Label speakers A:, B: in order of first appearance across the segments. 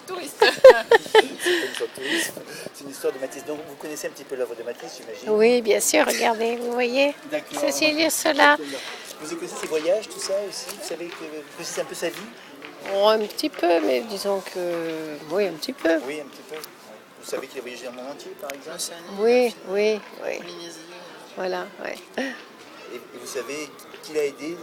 A: touriste.
B: C'est pas une histoire de tourisme, c'est une histoire de Matisse. Donc vous connaissez un petit peu l'œuvre de Matisse, j'imagine.
C: Oui, bien sûr, regardez, vous voyez.
B: D'accord.
C: Ceci et cela.
B: Vous connaissez ses voyages, tout ça aussi? Vous savez que vous connaissez un peu sa vie?
C: Oh, un petit peu, mais disons que... Oui, un petit peu.
B: Oui, un petit peu. Vous savez qu'il a voyagé dans le monde entier, par exemple?
A: Océanie,
C: Oui, oui, oui.
A: Polynésie.
C: Voilà, ouais.
B: Et vous savez qui l'a aidé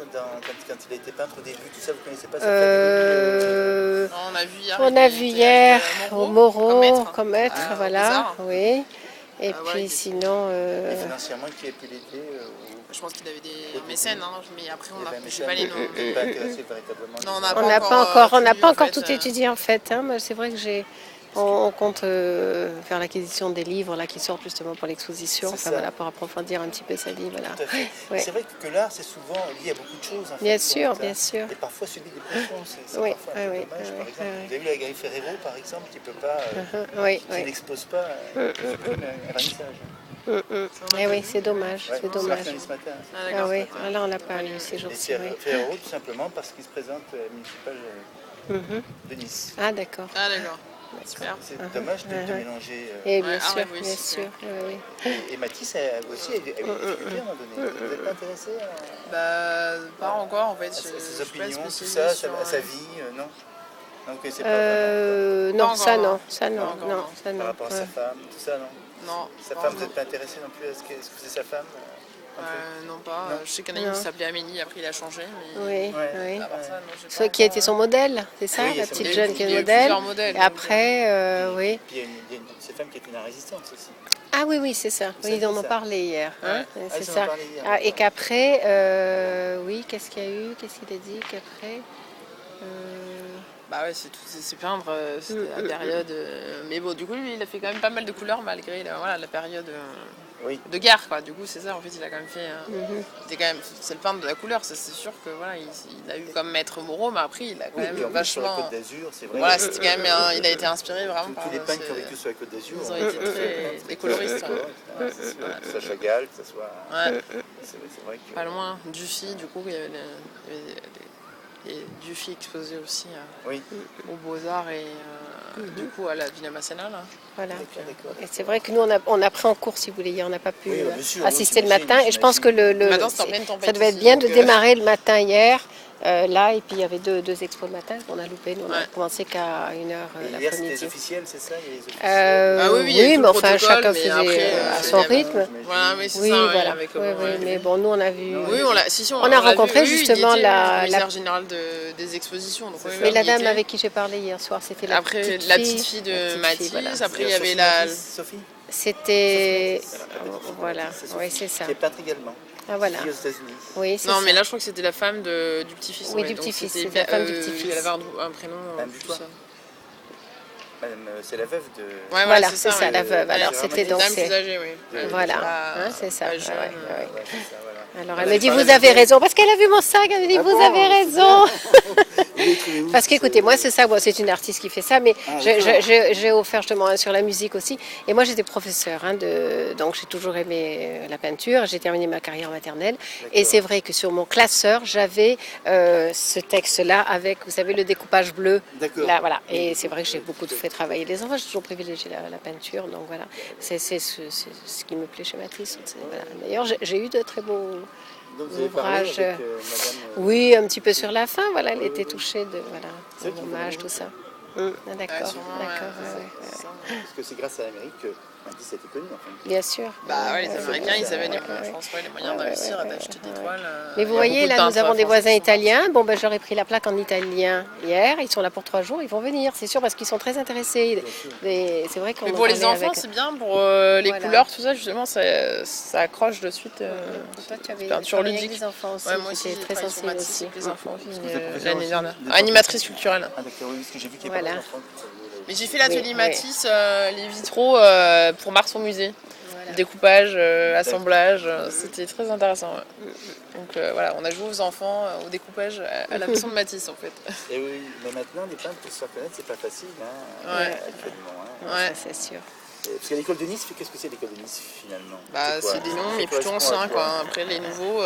B: quand il a été peintre au début, tout ça, vous ne connaissez pas sa famille?
A: Non, on a vu hier.
C: On a vu hier au Moreau comme maître,
A: au
C: voilà,
A: Beaux-Arts.
C: oui. Et
A: voilà,
C: puis
A: il était-
C: sinon...
B: Et financièrement, qui a pu l'aider
A: Je pense qu'il avait des mécènes, hein, mais après on a
B: je
A: sais pas les noms.
B: ne pas intéressé véritablement.
A: Non,
C: on n'a pas encore
A: tout
C: tout étudié en fait. Hein. Moi, c'est vrai que on compte faire l'acquisition des livres là qui sortent justement pour l'exposition,
B: C'est
C: enfin,
B: ça.
C: voilà, pour approfondir un petit peu sa vie, voilà.
B: Tout à fait.
C: Ouais.
B: C'est vrai que l'art, c'est souvent lié à beaucoup de choses. En fait,
C: Bien
B: pour
C: sûr,
B: l'art.
C: bien sûr.
B: Et parfois subit des pressions. C'est
C: Oui,
B: parfois un peu
C: oui,
B: dommage.
C: oui,
B: Par exemple,
C: oui,
B: vous avez vu la galerie Ferrero, par exemple, qui peut pas,
C: Oui,
B: qui
C: oui.
B: n'expose pas un vernissage.
C: Eh oui, c'est dommage,
B: Ouais,
C: c'est
B: c'est
C: dommage.
B: ce matin.
A: Ah,
C: Ah
A: d'accord.
C: oui, là on l'a pas eu ces
B: Et
C: jours-ci.
B: c'est
C: Oui.
B: Ferrero, tout simplement parce qu'il se présente municipal de Nice.
C: Ah d'accord.
A: Ah, d'accord. Super.
B: C'est dommage de mélanger.
C: Et
A: Ouais,
C: bien
A: ah
C: sûr,
A: ouais, oui,
C: bien
A: c'est
C: sûr. Oui, oui.
B: Et Matisse aussi a eu des difficultés à un moment donné. Vous n'êtes pas intéressé à
A: Pas encore en fait.
B: ses
A: Je suis pas
B: opinions, tout
A: spécialisée
B: ça,
A: sur,
B: sa vie, non? Non, vous connaissez pas vraiment.
C: Non,
A: Pas
C: ça
A: encore,
C: non,
A: non.
C: ça non,
A: Pas encore,
C: non,
A: non.
C: ça non.
B: Par rapport à sa
C: Ouais.
B: femme, tout ça, non?
A: Non.
B: Sa
A: pas
B: femme, vous
A: encore.
B: n'êtes pas intéressé non plus à ce que faisait sa femme? Un peu
A: Non, pas.
B: Non.
A: Je sais qu'il y en a une qui s'appelait Amélie, après il a changé. Mais...
C: Oui,
B: Ouais.
C: oui.
A: À part ça, non, j'ai
C: Ceux
A: pas
C: qui a
A: encore-
C: été son modèle, c'est ça,
B: Oui, il y a
C: la
B: son
C: petite
B: modèle.
C: jeune qui est
A: Il y
C: le
A: a eu
C: modèle.
A: plusieurs modèles,
C: Et
A: donc,
C: après, oui.
B: Puis il y a cette femme qui est une résistance aussi.
C: Ah oui, oui, c'est ça. Oui,
B: savez
C: ils en ont
B: ça
C: parlé hier. Hein.
A: Ouais.
B: Ah,
C: C'est
B: ils en ont
C: ça.
B: parlé hier,
C: Ah, et
B: d'accord.
C: qu'après, oui, qu'est-ce qu'il y a eu? Qu'est-ce qu'il a dit qu'après
A: Bah ouais, c'est peindre, c'était la période. Mais bon, du coup, lui, il a fait quand même pas mal de couleurs malgré la période
B: Oui.
A: de guerre, quoi. Du coup, c'est ça, en fait, il a quand même fait. C'était quand même, c'est le peintre de la couleur, ça, c'est sûr que voilà, il a eu comme maître Moreau, mais après, il a quand
B: Oui,
A: même
B: puis en plus, sur la
A: vachement.
B: Côte d'Azur, c'est vrai.
A: Voilà, c'était quand même, il a été inspiré vraiment par.
B: Tous les peintres qui ont vécu sur la Côte d'Azur.
A: Ils ont été très des coloristes.
B: Ouais,
A: Ouais.
B: c'est sûr. Que ce soit Chagall, que ce soit.
A: Ouais.
B: C'est vrai que.
A: Pas loin. Dufy, du coup, il y avait Dufy exposé aussi
B: Oui.
A: aux Beaux-Arts et du coup à la Villa Masséna. Là.
C: Voilà.
B: D'accord.
C: Et c'est vrai que nous, on a pris en cours, si vous voulez, hier, on n'a pas pu
B: Oui, bien sûr,
C: assister
B: oui,
C: le matin. Et je pense que
A: Maintenant, c'est en pleine tempête
C: ça devait être
A: ici,
C: bien de
A: donc,
C: démarrer le matin hier, là, et puis il y avait deux expos le matin qu'on a loupé. Nous, on a
A: Ouais.
C: commencé qu'à 1h
B: Et hier, c'était
C: l'après-midi.
B: les officiels, c'est ça? Il y a les officiels.
A: Ah oui, il y a eu tout
C: mais
A: le
C: enfin,
A: protocole,
C: chacun
A: mais
C: faisait
A: après,
C: à
A: il y
C: son
A: avait-
C: rythme.
A: Voilà, oui, c'est
C: Oui,
A: ça. ouais,
C: voilà.
A: avec,
C: Oui,
A: ouais.
C: oui, mais bon, nous, on a vu.
A: Oui,
C: On a rencontré
A: vu,
C: justement
A: il était,
C: la-
A: le commissaire
C: la-
A: général des expositions. Donc, oui,
C: Mais
A: oui,
C: la
A: il
C: dame
A: était.
C: avec qui j'ai parlé hier soir, c'était la
A: Après,
C: petite
A: la
C: fille.
A: petite fille de
C: La petite fille,
A: Mathis,
C: voilà.
A: après il y
B: Sophie
A: avait la.
B: Matisse, Sophie?
C: C'était.
B: Sophie
C: Voilà,
B: Matisse, c'est
C: oui,
B: Sophie,
C: c'est ça.
B: Qui est peintre également.
C: Ah, voilà.
B: Qui vit aux États-Unis.
C: Oui, c'est
A: Non,
C: ça.
A: mais là, je crois que c'était la femme du petit-fils.
C: Oui,
A: ouais,
C: du
A: donc
C: petit-fils,
A: c'était
C: c'est la femme du petit-fils.
A: Elle avait un prénom.
B: Madame
A: plus
B: Dutoit.
A: ça.
B: Madame, c'est la veuve de.
A: Ouais,
C: Voilà,
A: c'est
C: c'est ça,
A: ouais.
C: la veuve. Alors,
B: Gérard
C: c'était
B: Matisse.
C: donc.
A: Dame plus âgée, oui.
C: Voilà,
A: Pas-
C: hein, c'est ça.
A: pas
C: ouais,
A: jeune,
C: ouais, ouais.
B: Ouais, c'est ça, voilà.
C: Alors,
B: Elle
C: elle
B: a
C: me dit,
B: parlé
C: vous
B: avec
C: avez
B: elle.
C: raison, parce qu'elle a vu mon sac, elle me dit,
B: Ah
C: vous
B: bon,
C: avez
B: c'est
C: raison.
B: Vous l'avez trouvé où,
C: Parce qu'écoutez, moi c'est ça, bon, c'est une artiste qui fait ça, mais
B: Ah,
C: j'ai
B: d'accord.
C: j'ai offert justement sur la musique aussi. Et moi j'étais professeure, hein, donc j'ai toujours aimé la peinture, j'ai terminé ma carrière maternelle. Et c'est vrai que sur mon classeur, j'avais ce texte-là avec, vous savez, le découpage bleu.
B: D'accord.
C: Là, voilà. Et c'est vrai que j'ai beaucoup fait travailler les enfants, j'ai toujours privilégié la peinture, donc voilà. C'est ce qui me plaît chez Matisse. Voilà. D'ailleurs, j'ai eu de très beaux
B: Donc vous avez parlé
C: ouvrages.
B: avec madame.
C: Oui, un petit peu sur la fin, voilà, elle était touchée de
B: C'est vrai qu'il
C: l'hommage,
B: faut
C: tout ça. D'accord,
A: Ouais, sûrement, ouais,
C: d'accord,
A: c'est
C: ouais,
A: ça,
C: ouais.
A: c'est ça.
B: Parce que c'est grâce à l'Amérique que Matisse a été connu, en fait.
C: Bien sûr.
A: Bah ouais, les
C: Ouais,
A: Américains,
C: ouais,
A: ils avaient,
C: ouais,
A: je
C: ouais.
A: pense, les moyens d'investir et d'acheter des toiles.
C: Mais vous
A: Il y a
C: voyez,
A: beaucoup de
C: là, nous
A: peintres
C: avons des
A: français
C: voisins
A: qui sont partis.
C: italiens. Bon, ben, j'aurais pris la plaque en italien hier. Ils sont là pour 3 jours. Ils vont venir, c'est sûr, parce qu'ils sont très intéressés. C'est vrai qu'on
A: Mais
C: en
A: pour les
C: parlait
A: enfants,
C: avec-
A: c'est bien. Pour les
C: Voilà.
A: couleurs, tout ça, justement, ça accroche de suite.
C: Toi, tu avais
A: peinture
C: travaillé avec
A: ludique.
C: des enfants aussi,
A: Ouais, moi
C: qui
A: aussi,
C: étaient
A: j'ai
C: très
A: travaillé sur
C: sensibles
A: Matisse
C: aussi.
A: avec les enfants
B: Parce que vous êtes professeur
A: l'année
B: aussi
A: dernière.
B: des
A: Animatrice culturelle.
B: Ah d'accord, oui, parce que j'ai vu qu'il y a
C: Voilà.
B: pas mal d'enfants qui sont venus, là.
A: Mais j'ai fait l'atelier
C: Oui,
A: Matisse, les vitraux pour Marson Musée.
C: Voilà.
A: Découpage, assemblage, c'était très intéressant. Ouais. Donc voilà, on a joué aux enfants au découpage à la façon de Matisse en fait.
B: Et oui, mais maintenant, les peintres, pour se faire connaître, c'est pas facile, hein,
A: Ouais.
B: actuellement. Hein.
A: Ouais.
C: Ça, c'est sûr.
B: Parce qu'à l'école de Nice, qu'est-ce que c'est l'école de Nice finalement?
A: Bah,
B: quoi?
A: c'est des noms,
B: Ça
A: mais plutôt
B: correspond à
A: anciens, quoi. Après, les nouveaux,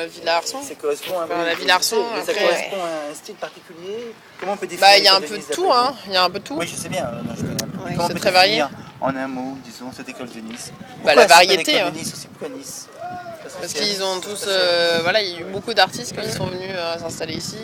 A: Villa-Arson.
B: Ça correspond à
A: Enfin, la Villa-Arson,
B: mais ça
A: après,
B: correspond à un style particulier. Comment on peut définir
A: Bah, il y a un
B: l'école de
A: peu de
B: Nice,
A: tout,
B: d'après
A: hein.
B: vous?
A: Il y a un peu de tout.
B: Oui, je sais bien. Non, je connais un peu.
C: Ouais,
B: Comment on
A: c'est
B: peut
A: très varié.
B: définir en un mot, disons, cette école de Nice?
A: Bah,
B: Pourquoi
A: la
B: elle s'appelle
A: variété,
B: l'école
A: hein.
B: de Nice aussi? Pourquoi Nice?
A: Parce qu'ils ont tous, voilà, il y a eu beaucoup d'artistes qui sont venus s'installer ici.